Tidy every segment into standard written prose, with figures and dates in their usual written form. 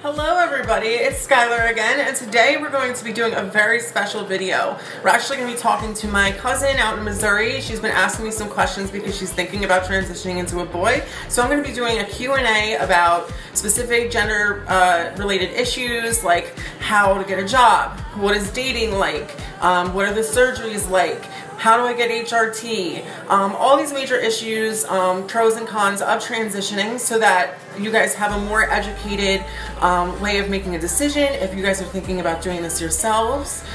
Hello everybody, it's Skylar again, and today we're going to be doing a very special video. We're actually going to be talking to my cousin out in Missouri. She's been asking me some questions because she's thinking about transitioning into a boy. So I'm going to be doing a Q&A about specific gender related issues, like how to get a job, what is dating like, what are the surgeries like, how do I get HRT, all these major issues, pros and cons of transitioning, so that you guys have a more educated way of making a decision if you guys are thinking about doing this yourselves.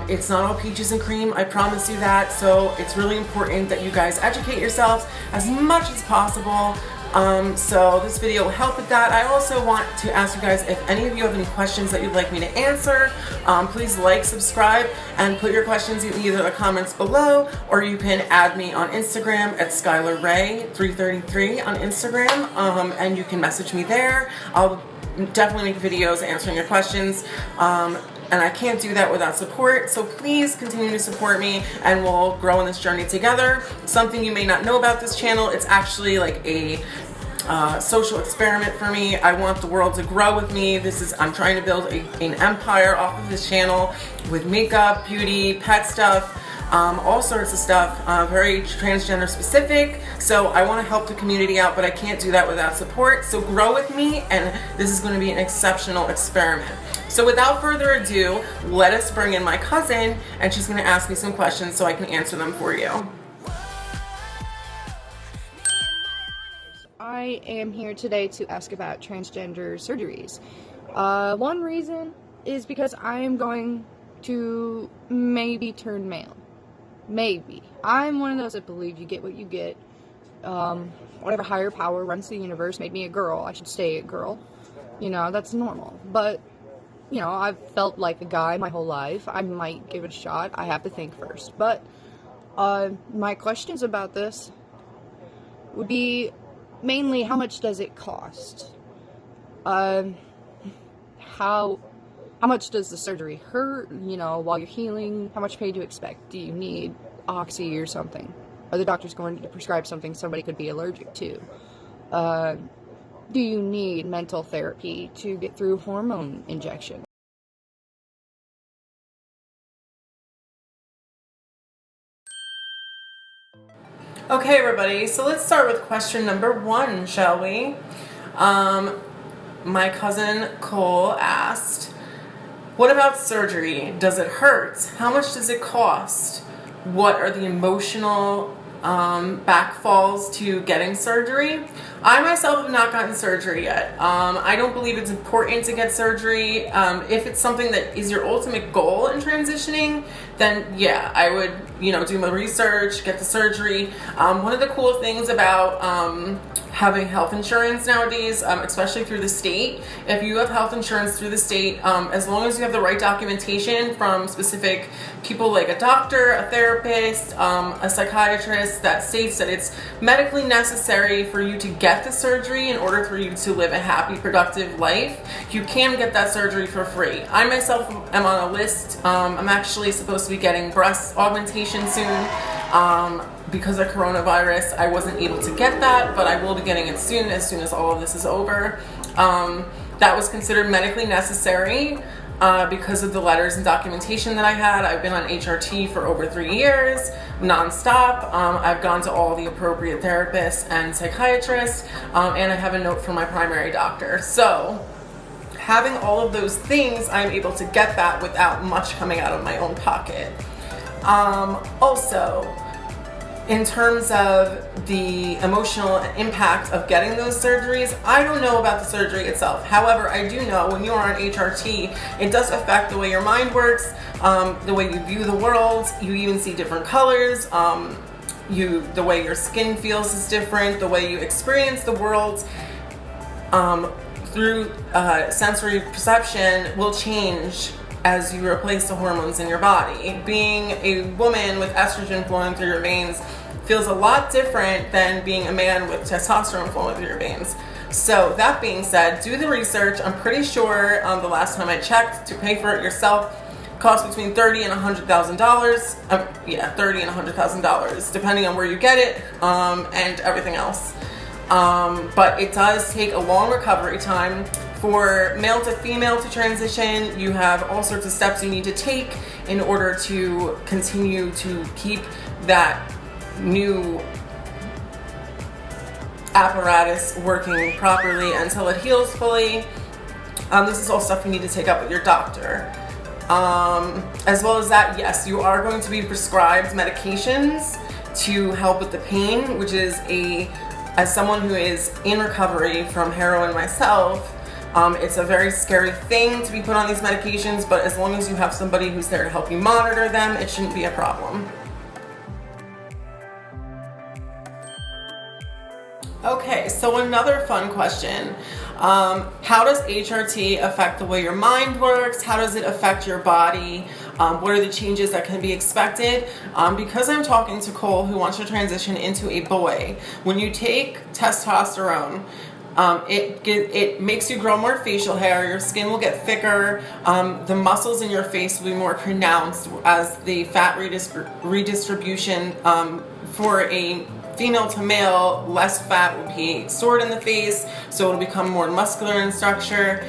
It's not all peaches and cream, I promise you that, so it's really important that you guys educate yourselves as much as possible. So this video will help with that. I also want to ask you guys if any of you have any questions that you'd like me to answer. Please like, subscribe, and put your questions in either the comments below, or you can add me on Instagram at SkylarRay333 on Instagram, and you can message me there. I'll definitely make videos answering your questions. And I can't do that without support, so please continue to support me and we'll grow on this journey together. Something you may not know about this channel, it's actually like a social experiment for me. I want the world to grow with me. I'm trying to build an empire off of this channel with makeup, beauty, pet stuff, all sorts of stuff, very transgender specific. So I want to help the community out, but I can't do that without support. So grow with me, and this is going to be an exceptional experiment. So without further ado, let us bring in my cousin, and she's going to ask me some questions so I can answer them for you. I am here today to ask about transgender surgeries. One reason is because I am going to maybe turn male. Maybe. I'm one of those that believe you get what you get. Whatever higher power runs the universe made me a girl, I should stay a girl. You know, that's normal. But, you know, I've felt like a guy my whole life. I might give it a shot. I have to think first. But my questions about this would be mainly, how much does it cost? How much does the surgery hurt, you know, while you're healing? How much pay do you expect? Do you need oxy or something? Are the doctors going to prescribe something somebody could be allergic to? Do you need mental therapy to get through hormone injection? Okay everybody, so let's start with question number 1, shall we? My cousin Cole asked, what about surgery? Does it hurt? How much does it cost? What are the emotional backfalls to getting surgery? I myself have not gotten surgery yet. I don't believe it's important to get surgery. If it's something that is your ultimate goal in transitioning, then yeah, I would, you know, do my research, get the surgery. One of the cool things about having health insurance nowadays, especially through the state, if you have health insurance through the state, as long as you have the right documentation from specific people like a doctor, a therapist, a psychiatrist that states that it's medically necessary for you to get the surgery in order for you to live a happy, productive life, you can get that surgery for free. I myself am on a list. I'm actually supposed to be getting breast augmentation soon. Because of coronavirus, I wasn't able to get that, but I will be getting it soon as all of this is over. That was considered medically necessary because of the letters and documentation that I had. I've been on HRT for over 3 years, nonstop. I've gone to all the appropriate therapists and psychiatrists, and I have a note from my primary doctor. So, having all of those things, I'm able to get that without much coming out of my own pocket. Also, in terms of the emotional impact of getting those surgeries, I don't know about the surgery itself. However, I do know when you are on HRT, it does affect the way your mind works, the way you view the world. You even see different colors. The way your skin feels is different. The way you experience the world through sensory perception will change as you replace the hormones in your body. Being a woman with estrogen flowing through your veins feels a lot different than being a man with testosterone flowing through your veins. So that being said, do the research. I'm pretty sure the last time I checked, to pay for it yourself costs between $30,000 and $100,000. Yeah, $30,000 and $100,000, depending on where you get it and everything else. But it does take a long recovery time For male to female to transition, you have all sorts of steps you need to take in order to continue to keep that new apparatus working properly until it heals fully. This is all stuff you need to take up with your doctor. As well as that, yes, you are going to be prescribed medications to help with the pain, which is as someone who is in recovery from heroin myself, it's a very scary thing to be put on these medications, but as long as you have somebody who's there to help you monitor them, it shouldn't be a problem. Okay, so another fun question. How does HRT affect the way your mind works? How does it affect your body? What are the changes that can be expected? Because I'm talking to Cole, who wants to transition into a boy, when you take testosterone, it makes you grow more facial hair, your skin will get thicker, the muscles in your face will be more pronounced as the fat redistribution for a female to male, less fat will be stored in the face, so it'll become more muscular in structure.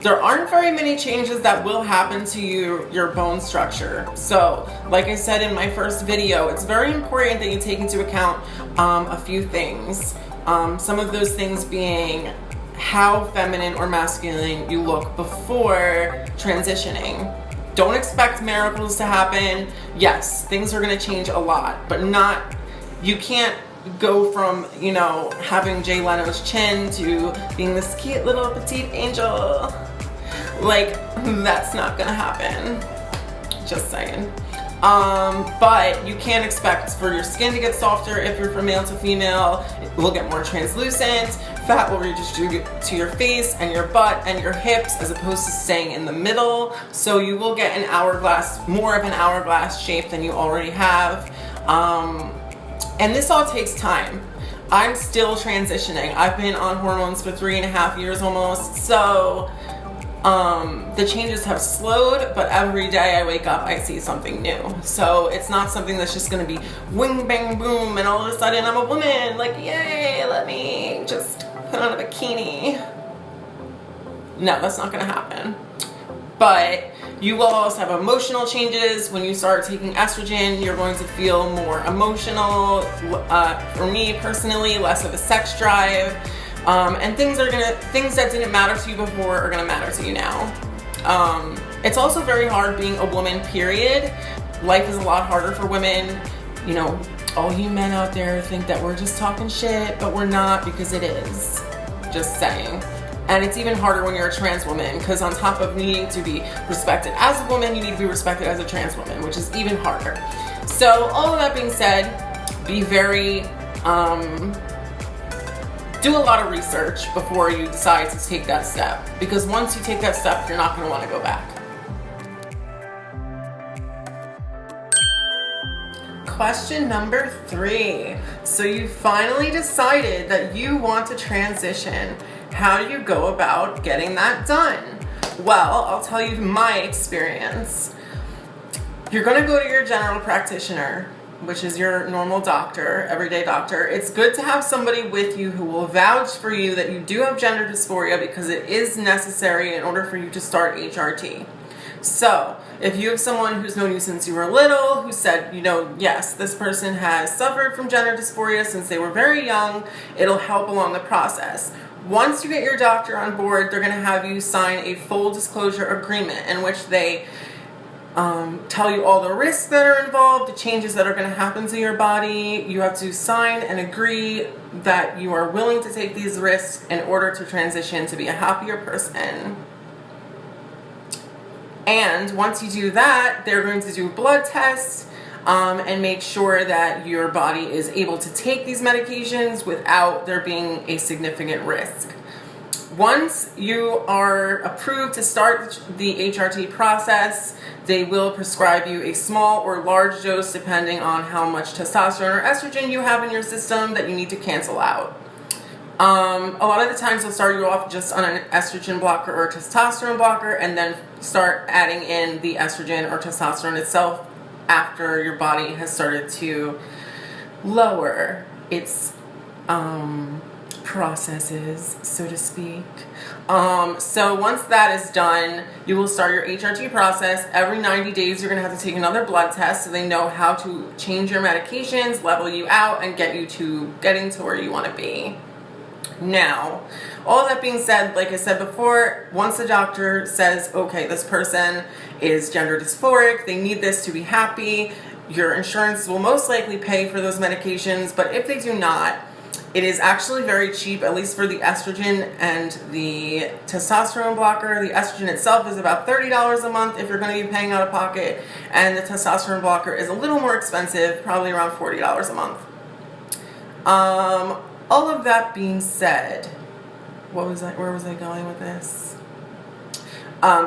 There aren't very many changes that will happen to your bone structure. So, like I said in my first video, it's very important that you take into account a few things. Some of those things being how feminine or masculine you look before transitioning. Don't expect miracles to happen. Yes, things are going to change a lot, but you can't go from, having Jay Leno's chin to being this cute little petite angel. Like, that's not gonna happen. Just saying. But you can expect for your skin to get softer if you're from male to female. It will get more translucent. Fat will redistribute to your face and your butt and your hips as opposed to staying in the middle. So you will get more of an hourglass shape than you already have. And this all takes time. I'm still transitioning. I've been on hormones for 3.5 years almost. So the changes have slowed, but every day I wake up, I see something new. So it's not something that's just gonna be wing, bang, boom, and all of a sudden I'm a woman. Like, yay, let me just put on a bikini. No, that's not gonna happen. But you will also have emotional changes. When you start taking estrogen, you're going to feel more emotional. For me personally, less of a sex drive. And things that didn't matter to you before are gonna matter to you now. It's also very hard being a woman, period. Life is a lot harder for women. All you men out there think that we're just talking shit, but we're not, because it is. Just saying. And it's even harder when you're a trans woman, because on top of needing to be respected as a woman, you need to be respected as a trans woman, which is even harder. So all of that being said, be very, do a lot of research before you decide to take that step, because once you take that step, you're not going to want to go back. Question number 3. So you finally decided that you want to transition. How do you go about getting that done? Well, I'll tell you my experience. You're going to go to your general practitioner, which is your normal doctor, everyday doctor. It's good to have somebody with you who will vouch for you that you do have gender dysphoria, because it is necessary in order for you to start HRT. So, if you have someone who's known you since you were little, who said, yes, this person has suffered from gender dysphoria since they were very young, it'll help along the process. Once you get your doctor on board, they're going to have you sign a full disclosure agreement in which they tell you all the risks that are involved, the changes that are going to happen to your body. You have to sign and agree that you are willing to take these risks in order to transition to be a happier person. And once you do that, they're going to do blood tests and make sure that your body is able to take these medications without there being a significant risk. Once you are approved to start the HRT process, they will prescribe you a small or large dose depending on how much testosterone or estrogen you have in your system that you need to cancel out. A lot of the times they'll start you off just on an estrogen blocker or a testosterone blocker, and then start adding in the estrogen or testosterone itself after your body has started to lower its processes, so to speak. So once that is done, you will start your HRT process. Every 90 days, you're going to have to take another blood test so they know how to change your medications, level you out, and get you to getting to where you want to be. Now, all that being said, like I said before, once the doctor says, okay, this person is gender dysphoric, they need this to be happy, your insurance will most likely pay for those medications, but if they do not, it is actually very cheap, at least for the estrogen and the testosterone blocker. The estrogen itself is about $30 a month if you're going to be paying out of pocket, and the testosterone blocker is a little more expensive, probably around $40 a month. All of that being said, where was I going with this?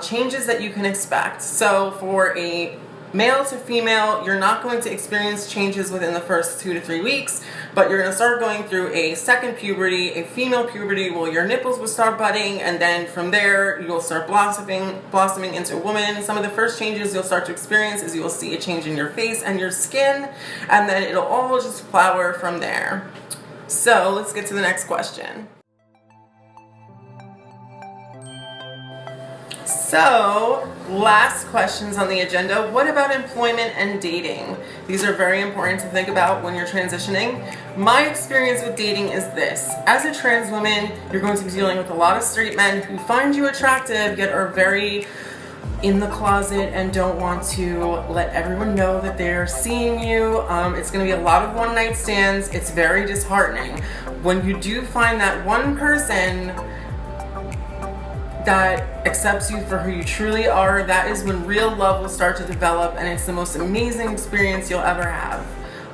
Changes that you can expect. So for a male to female, you're not going to experience changes within the first 2 to 3 weeks, but you're going to start going through a second puberty, a female puberty, where your nipples will start budding, and then from there you'll start blossoming into a woman. Some of the first changes you'll start to experience is you will see a change in your face and your skin, and then it'll all just flower from there. So let's get to the next question. So, last questions on the agenda. What about employment and dating? These are very important to think about when you're transitioning. My experience with dating is this. As a trans woman, you're going to be dealing with a lot of straight men who find you attractive, yet are very in the closet and don't want to let everyone know that they're seeing you. It's going to be a lot of one-night stands. It's very disheartening. When you do find that one person that accepts you for who you truly are, that is when real love will start to develop, and it's the most amazing experience you'll ever have.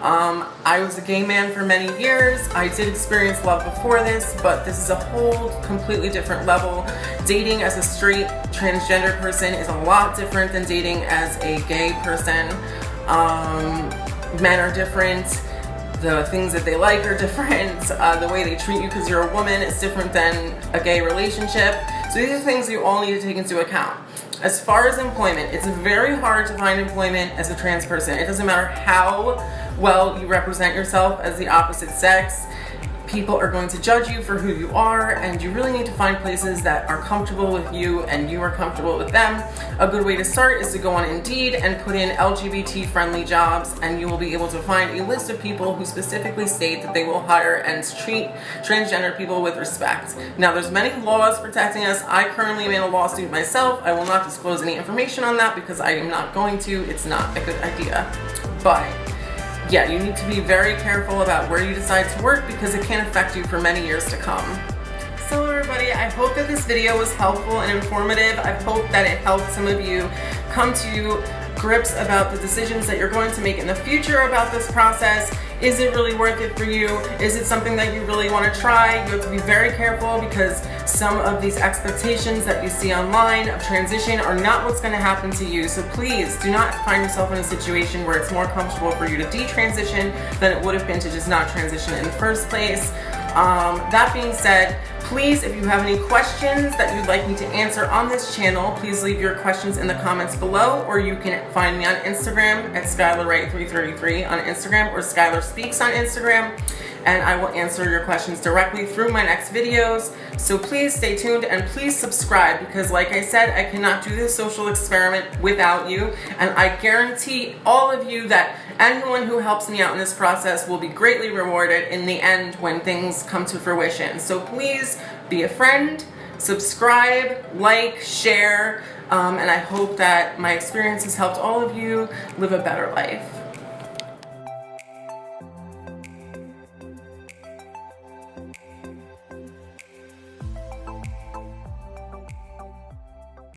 I was a gay man for many years. I did experience love before this, but this is a whole completely different level. Dating as a straight transgender person is a lot different than dating as a gay person. Men are different. The things that they like are different. The way they treat you because you're a woman is different than a gay relationship. So these are things you all need to take into account. As far as employment, it's very hard to find employment as a trans person. It doesn't matter how well you represent yourself as the opposite sex. People are going to judge you for who you are, and you really need to find places that are comfortable with you and you are comfortable with them. A good way to start is to go on Indeed and put in LGBT friendly jobs, and you will be able to find a list of people who specifically state that they will hire and treat transgender people with respect. Now, there's many laws protecting us. I currently am in a lawsuit myself. I will not disclose any information on that because I am not going to. It's not a good idea. But yeah, you need to be very careful about where you decide to work because it can affect you for many years to come. So everybody, I hope that this video was helpful and informative. I hope that it helped some of you come to grips about the decisions that you're going to make in the future about this process. Is it really worth it for you? Is it something that you really want to try? You have to be very careful because some of these expectations that you see online of transition are not what's going to happen to you. So please do not find yourself in a situation where it's more comfortable for you to detransition than it would have been to just not transition in the first place. That being said, please, if you have any questions that you'd like me to answer on this channel, please leave your questions in the comments below, or you can find me on Instagram at SkylarWright333 on Instagram, or Skylar Speaks on Instagram, and I will answer your questions directly through my next videos. So please stay tuned and please subscribe because, like I said, I cannot do this social experiment without you, and I guarantee all of you that anyone who helps me out in this process will be greatly rewarded in the end when things come to fruition. So please be a friend, subscribe, like, share, and I hope that my experience has helped all of you live a better life.